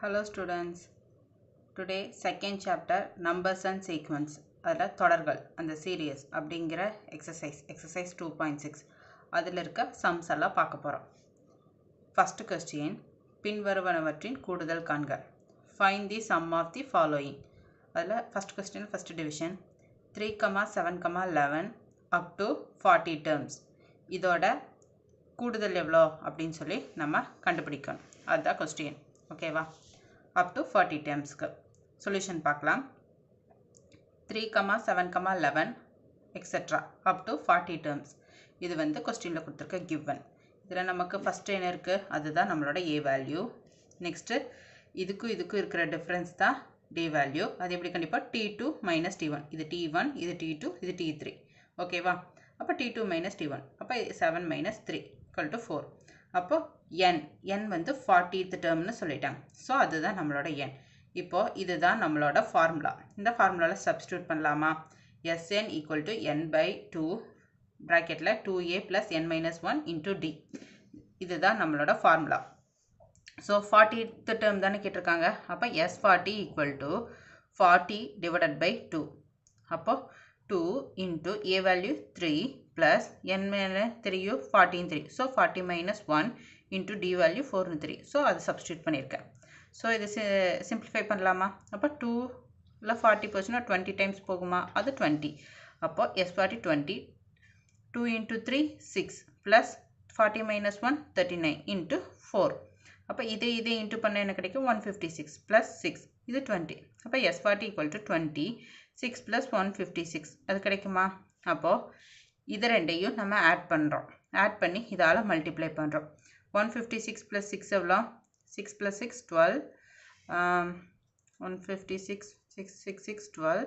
Hello students. Today second chapter numbers and sequence. அதில் தொடர்கள் அந்த series அப்படிங்கிற exercise 2.6 அதில் இருக்க sums எல்லாம் பார்க்க போகிறோம். First question, பின்வருவனவற்றின் கூடுதல் காண்க. Find the sum of the following. அதில் first question first division 3, 7, 11 up to 40 terms. இதோட கூடுதல் எவ்வளோ அப்படின்னு சொல்லி நம்ம கண்டுபிடிக்கணும். அதுதான் question. ஓகேவா? up to 40 terms க்கு solution பார்க்கலாம். 3, 7, 11 etc. up to 40 terms. இது வந்து questionல கொடுத்திருக்க given. இதில் நமக்கு first என்ன இருக்கு? அதுதான் நம்மளோட a value. next இதுக்கும் இருக்கிற difference தான் d value. அது எப்படி கண்டிப்பா t2 minus t1. இது t1, இது t2, இது t3. ஓகேவா? அப்போ t2 minus t1. அப்போ 7 minus 3 equal to 4. அப்போ n வந்து 40th termனு சொல்லிட்டாங்க. ஸோ அதுதான் நம்மளோட n. இப்போ இதுதான் நம்மளோட ஃபார்முலா. இந்த ஃபார்முலாவில் சப்ஸ்டியூட் பண்ணலாமா? Sn equal to n by 2 ப்ராக்கெட்டில் 2a plus n minus 1 into d. இதுதான் நம்மளோட ஃபார்முலா. ஸோ 40th term தானே கேட்டிருக்காங்க. அப்போ S40 equal to 40 divided by 2. அப்போ 2 into a value 3 plus n minus 3 14 3. So 40 minus 1 into d value 4 and 3. So அது substitute பண்ணியிருக்கேன். So இது simplify பண்ணலாமா? அப்போ 2ல 40 போச்சுன்னா 20 times போகுமா? அது 20. அப்போ S40 20 2 into 3 6 plus 40 minus 1 39 into 4. அப்போ இதை இன்ட்டு பண்ண என்ன கிடைக்கும்? 156 plus 6 இது 20. அப்போ S40 equal to 20 6 plus 156 அது கிடைக்குமா? அப்போ இது ரெண்டையும் நம்ம ஆட் பண்ணுறோம். ஆட் பண்ணி இதால் மல்டிப்ளை பண்ணுறோம். 156 plus 6 எவ்வளோ? 6 plus 6 12 156 6 6 6 12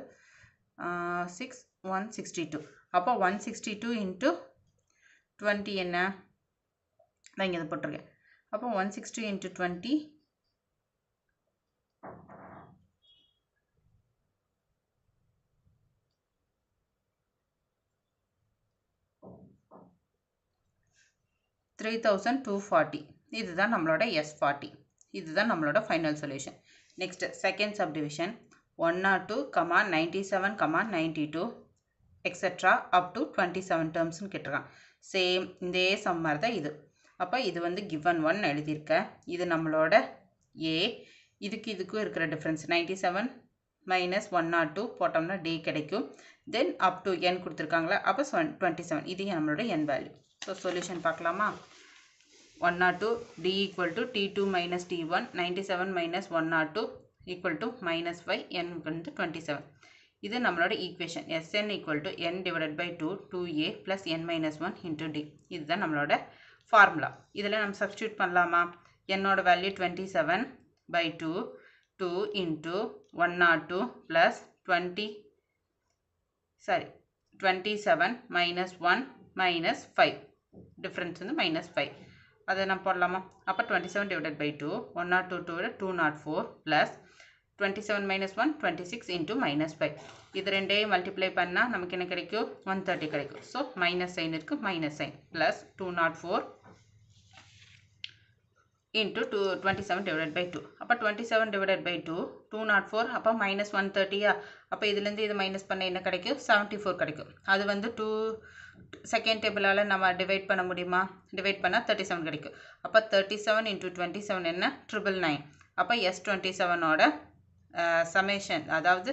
6 162. அப்போ 162 into 20 என்ன? நான் இங்கே போட்டிருக்கேன். அப்போ 160 into 20 3240. இதுதான் நம்மளோட S40. இதுதான் நம்மளோட final solution. Next second subdivision 102, 97, 92 etcetera up to 27 டேர்ம்ஸ்னு கேட்டிருக்கான். சேம் இதே சம் மாதிரி தான் இது. அப்போ இது வந்து given 1 எழுதியிருக்கேன். இது நம்மளோட A. இதுக்கும் இருக்கிற டிஃப்ரென்ஸ் 97 மைனஸ் 102 போட்டோம்னா D கிடைக்கும். தென் அப் டு n கொடுத்துருக்காங்களா? அப்போ 27. இது நம்மளோட n வேல்யூ. ஸோ சொல்யூஷன் பார்க்கலாமா? 102 D equal to T2 minus T1 97 minus 102 equal to minus 5 n வந்து 27. இது நம்மளோட equation. Sn equal to n divided by 2 2a plus n minus 1 into D. இதுதான் நம்மளோட ஃபார்முலா. இதில் நம்ம சப்ஸ்டியூட் பண்ணலாமா? என்னோட value 27 by 2 2 into 102 plus 27 minus 1 minus 5. Difference வந்து minus 5. அதை நம்ம போடலாமா? அப்போ 27 divided by 2 102 204 plus 27 minus 1 26 into minus 5. இது ரெண்டையும் மல்டிப்ளை பண்ணால் நமக்கு என்ன கிடைக்கும்? 130 கிடைக்கும். ஸோ மைனஸ் சைன் இருக்குது, minus sign plus 204 into 27 divided by 2. அப்போ 27 divided by 2 204. அப்போ minus 130. அப்போ இதுலேருந்து இது மைனஸ் பண்ண என்ன கிடைக்கும்? 74 கிடைக்கும். அது வந்து செகண்ட் டேபிளால் நம்ம டிவைட் பண்ண முடியுமா? டிவைட் பண்ணால் 37 கிடைக்கும். அப்போ 37 into 27 என்ன? 999. அப்போ S27ஓட சமேஷன், அதாவது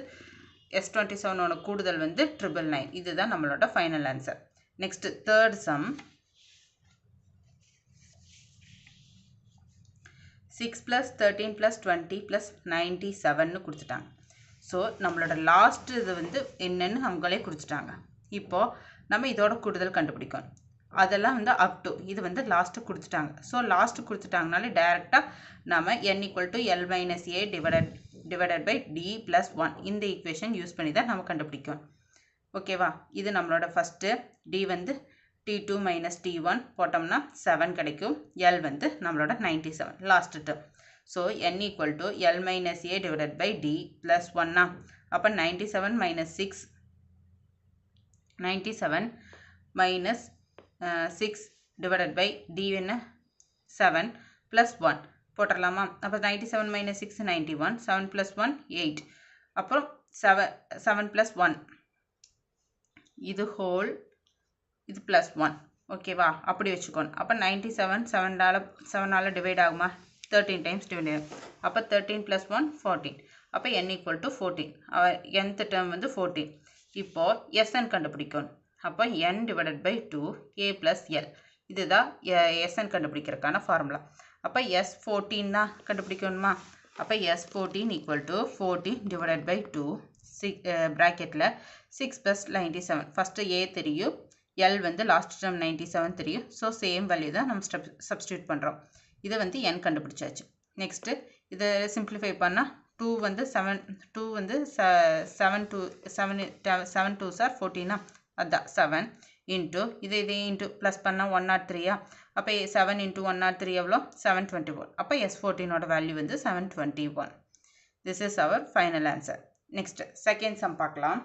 S27ஓட கூடுதல் வந்து 999. இதுதான் நம்மளோட final answer. Next third sum 6 plus 13 plus 20 plus 97ன்னு கொடுத்துட்டாங்க. ஸோ நம்மளோட லாஸ்ட் இது வந்து என்னன்னு அவங்களே கொடுத்துட்டாங்க. இப்போது நம்ம இதோட கூடுதல் கண்டுபிடிக்கணும். அதெல்லாம் வந்து அப் டு இது வந்து லாஸ்ட்டு கொடுத்துட்டாங்க. ஸோ லாஸ்ட்டு கொடுத்துட்டாங்கனாலே டைரெக்டாக நம்ம n equal to L minus a divided by d plus 1 இந்த ஈக்குவேஷன் யூஸ் பண்ணி தான் நம்ம கண்டுபிடிக்கணும். ஓகேவா? இது நம்மளோட ஃபஸ்ட்டு d வந்து T2 minus T1 போட்டோம்னா 7 கிடைக்கும். L வந்து நம்மளோட 97 last term. So n equal to L minus a divided by d plus 1. அப்போ 97 minus 6 97 minus 6 divided by d என்ன? 7 plus 1. போட்டுடலாமா? அப்போ 97 மைனஸ் 6 91, 7 + 1 8, அப்புறம் 7 + 1 இது ஹோல், இது ப்ளஸ் 1, ஓகேவா? அப்படி வச்சுக்கோணும். அப்போ 97 7ஆல் டிவைட் ஆகுமா? 13 டைம்ஸ் டிவைட் ஆகும். அப்போ 13 + 1 14. அப்போ n = 14. nth டேர்ம் வந்து 14. இப்போது Sn கண்டுபிடிக்கணும். அப்போ n / 2 a + l. இதுதான் Sn கண்டுபிடிக்கிறதுக்கான ஃபார்முலா. அப்போ S14 தான் கண்டுபிடிக்கணுமா? அப்போ S14 = 14 / 2 ப்ராக்கெட்டில் 6 + 97. ஃபஸ்ட்டு a தெரியும், L வந்து லாஸ்ட் டேர்ம் 97 தெரியும். ஸோ சேம் வேல்யூ தான் நம்ம சப்ஸ்டியூட் பண்ணுறோம். இதை வந்து n கண்டுபிடிச்சாச்சு. நெக்ஸ்ட்டு இதை சிம்பிளிஃபை பண்ணால் 2 வந்து 7 2s are 14. அதுதான் 7 இன்ட்டு இதை இன்ட்டு ப்ளஸ் பண்ணால் 103. அப்போ 7 × 103 எவ்வளோ? 721. அப்போ S14ஓட வேல்யூ வந்து 721. This is our final answer. Next second sum பார்க்கலாம்.